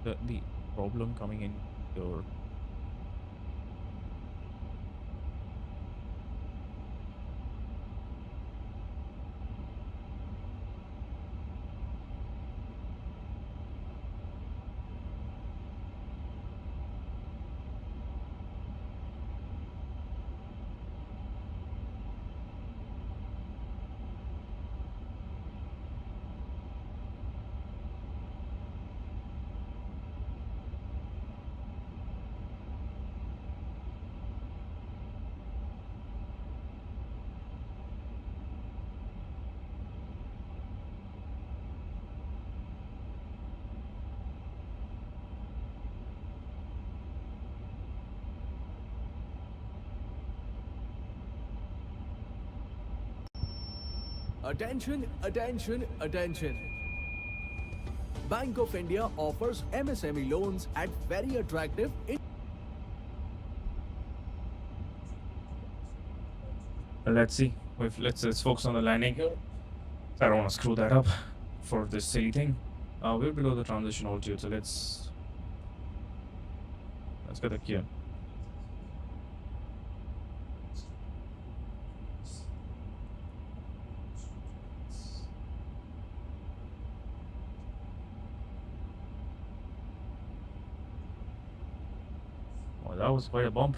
The problem coming in your Attention, attention, attention. Bank of India offers MSME loans at very attractive let's see. Let's focus on the landing here. I don't want to screw that up for this silly thing. We're below the transition altitude, so let's get the gear. Well, that was quite a bump.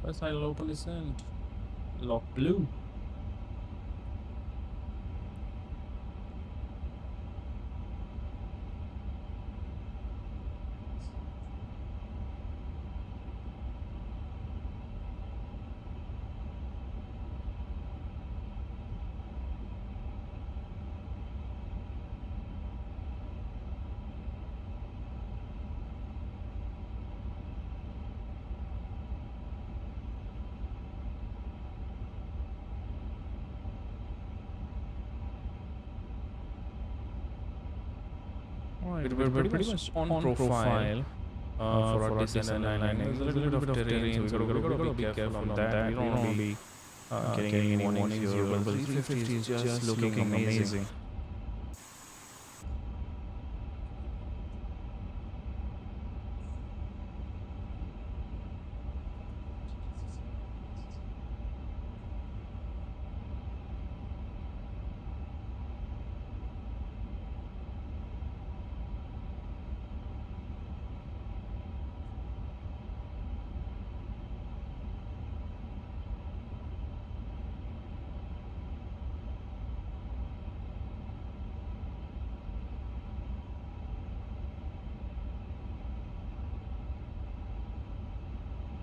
First idle open descent. Lock blue. Alright, we're pretty much on profile for our descent and landing. There's a little bit of terrain, so we gotta be careful on that. We don't want to be getting any warnings here, but 350 is just looking amazing.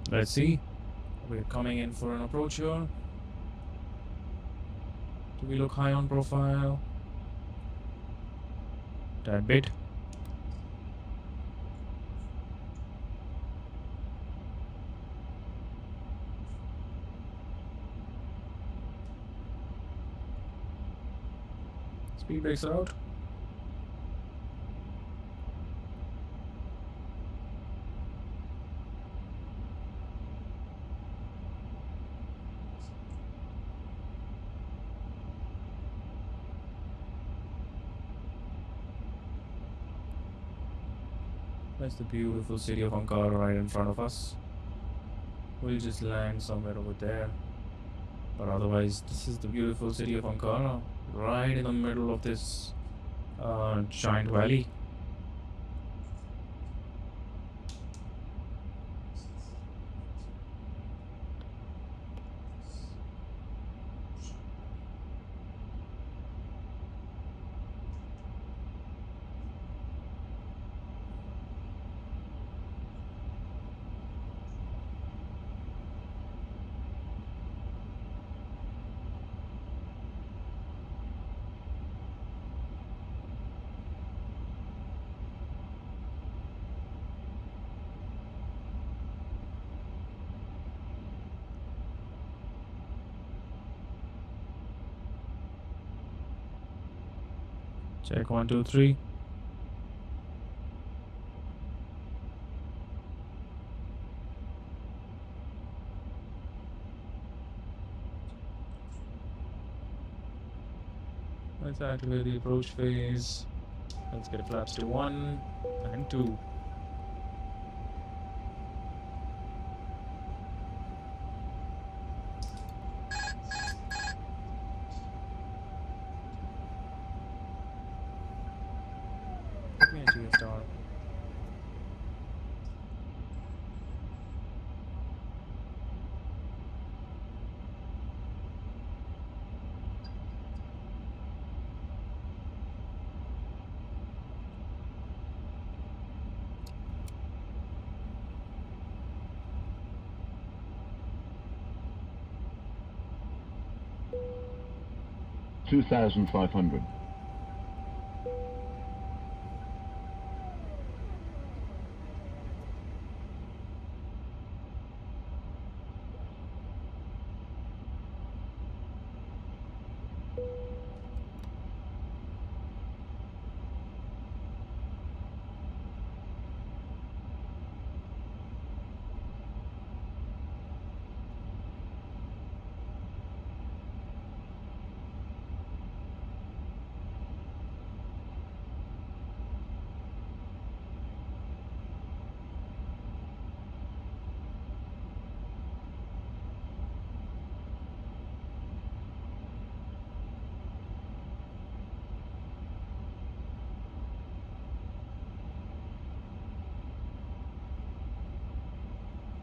Let's see. We're coming in for an approach here. Do we look high on profile? That bit. Speed brakes are out. That's the beautiful city of Ankara right in front of us. We'll just land somewhere over there. But otherwise, this is the beautiful city of Ankara, right in the middle of this giant valley. Check 1, 2, 3. Let's activate the approach phase. Let's get flaps to 1 and 2. Put me into your star. 2,500.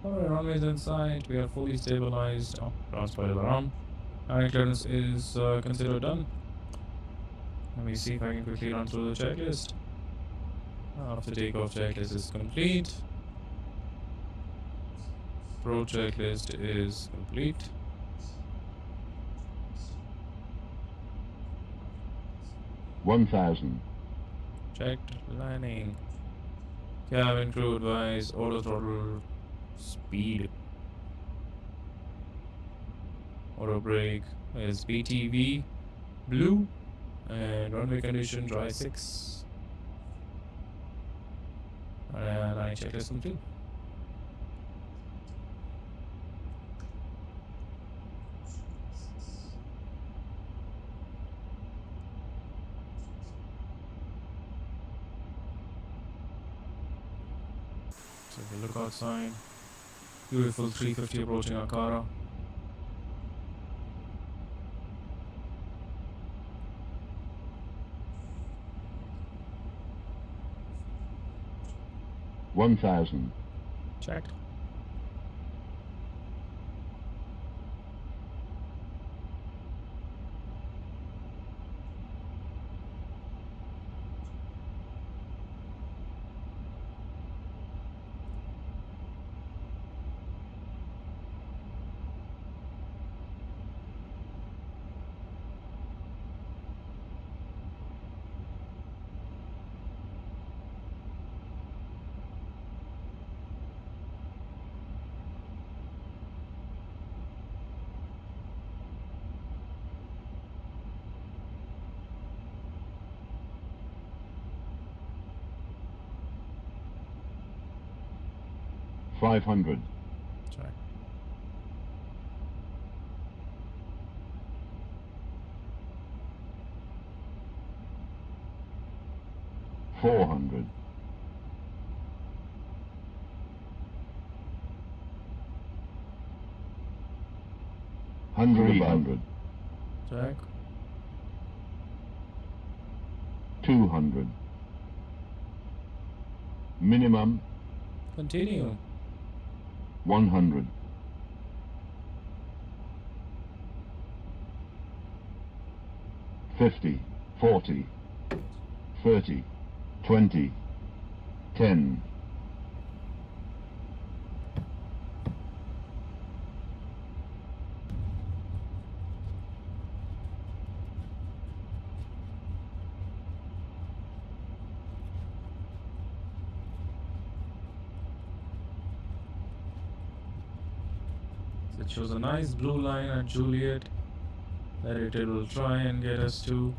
Alright, runway is in sight. We are fully stabilized. Oh, transport alarm. Landing clearance is considered done. Let me see if I can quickly run through the checklist. After takeoff, checklist is complete. Pro checklist is complete. $1,000. Checked landing. Cabin crew advise auto throttle speed. Auto brake is BTV blue and runway condition dry 6. Line checklist complete. So if you look outside, beautiful 350 approaching Ankara. $1,000. Checked. $500. Check. $400. $100. Check. 200. Minimum Continue. 100. 50, 40, 30, 20, 10. So it shows a nice blue line at Juliet that it will try and get us to.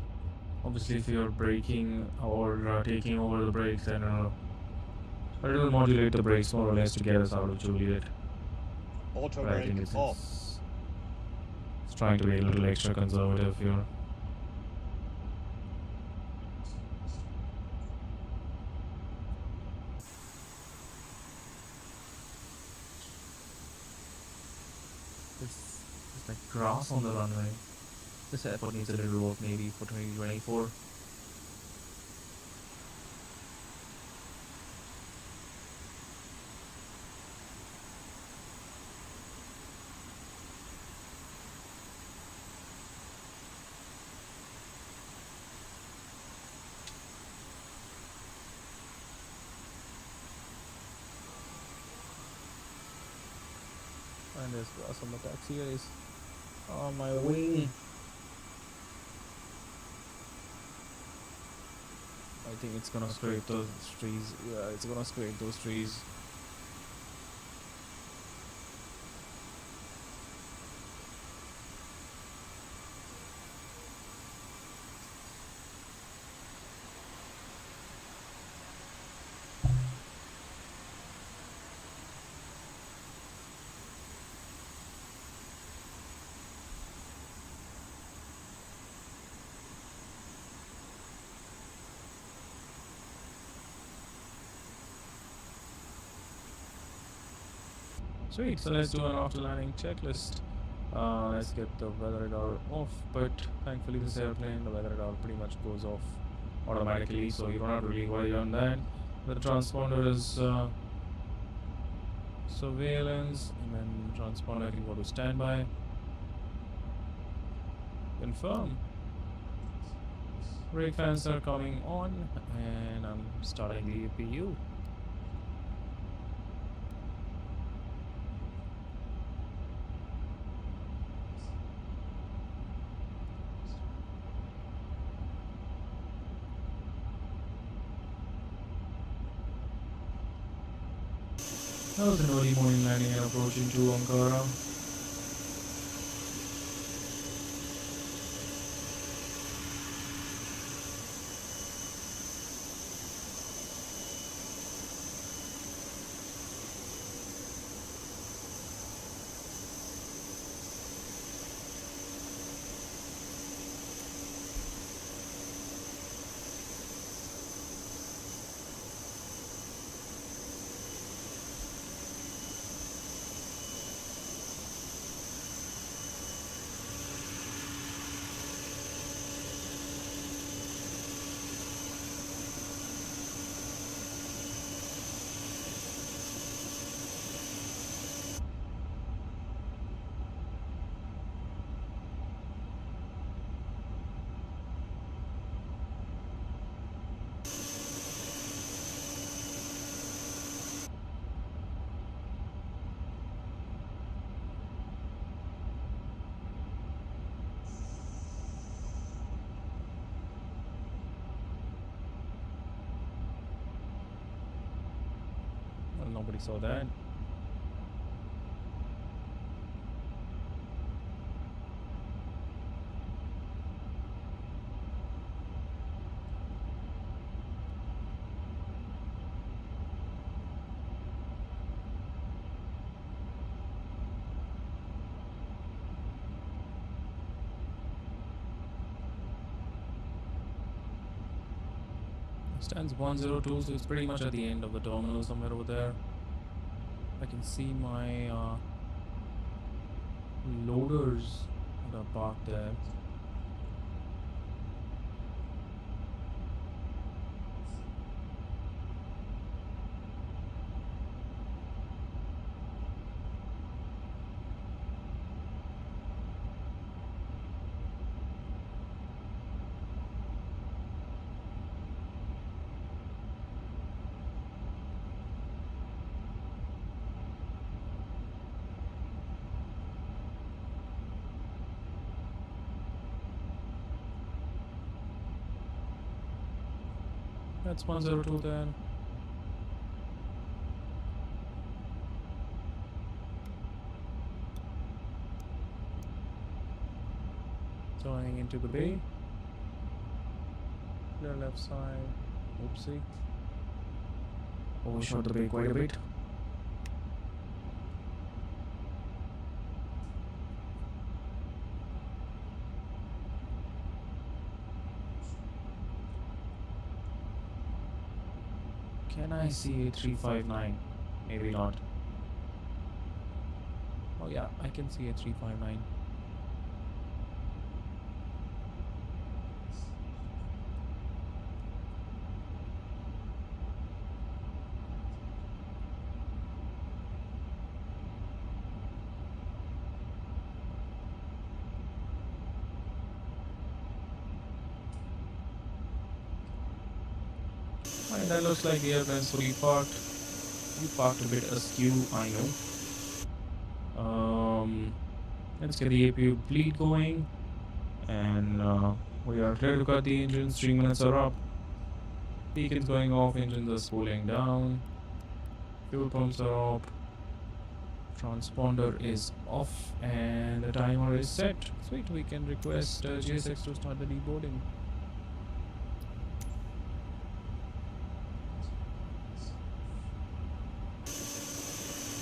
Obviously, if you're braking or taking over the brakes, then but it will modulate the brakes more or less to get us out of Juliet. Auto But I brake think it's, off. it's trying to be a little extra conservative here. There's like grass on the runway. This airport needs a little work maybe for 2024. And there's grass on the taxi guys. On my wing. I think it's gonna scrape those trees. Yeah, it's gonna scrape those trees. Sweet. So let's do an after landing checklist. Let's get the weather radar off. But thankfully, this airplane, the weather radar pretty much goes off automatically, so you don't have to really worry on that. The transponder is surveillance, and then transponder can go to standby. Confirm. Brake fans are coming on, and I'm starting the APU. That was an early morning landing and approaching to Ankara. Well, nobody saw that. Stands 102, so it's pretty much at the end of the terminal somewhere over there. I can see my loaders that are parked there. That's 102 then. Going into the bay. Clear left side. Oopsie. Overshot the bay quite a bit. Can I see a 359? Maybe not. Oh yeah, I can see a 359. And that looks like the airplane's fully parked. You parked a bit askew, I know. Let's get the APU bleed going. And we are clear to cut the engines. 3 minutes are up. Beacons going off, engines are spooling down, fuel pumps are up, transponder is off, and the timer is set. Sweet, we can request GSX to start the deboarding.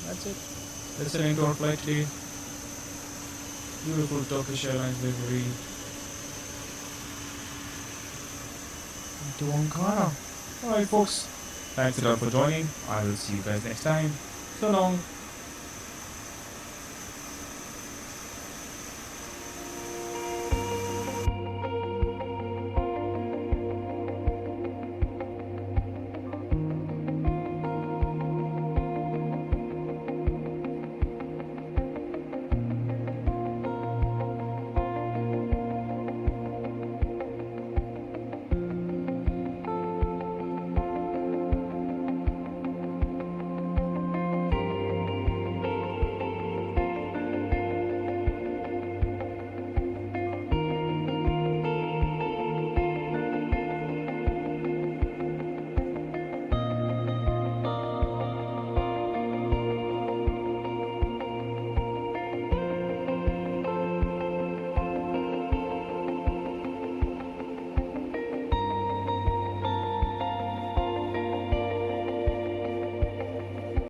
That's it. Listening to our flight today. Beautiful Turkish Airlines livery. To Ankara. Alright folks, thanks a lot for joining. I will see you guys next time. So long.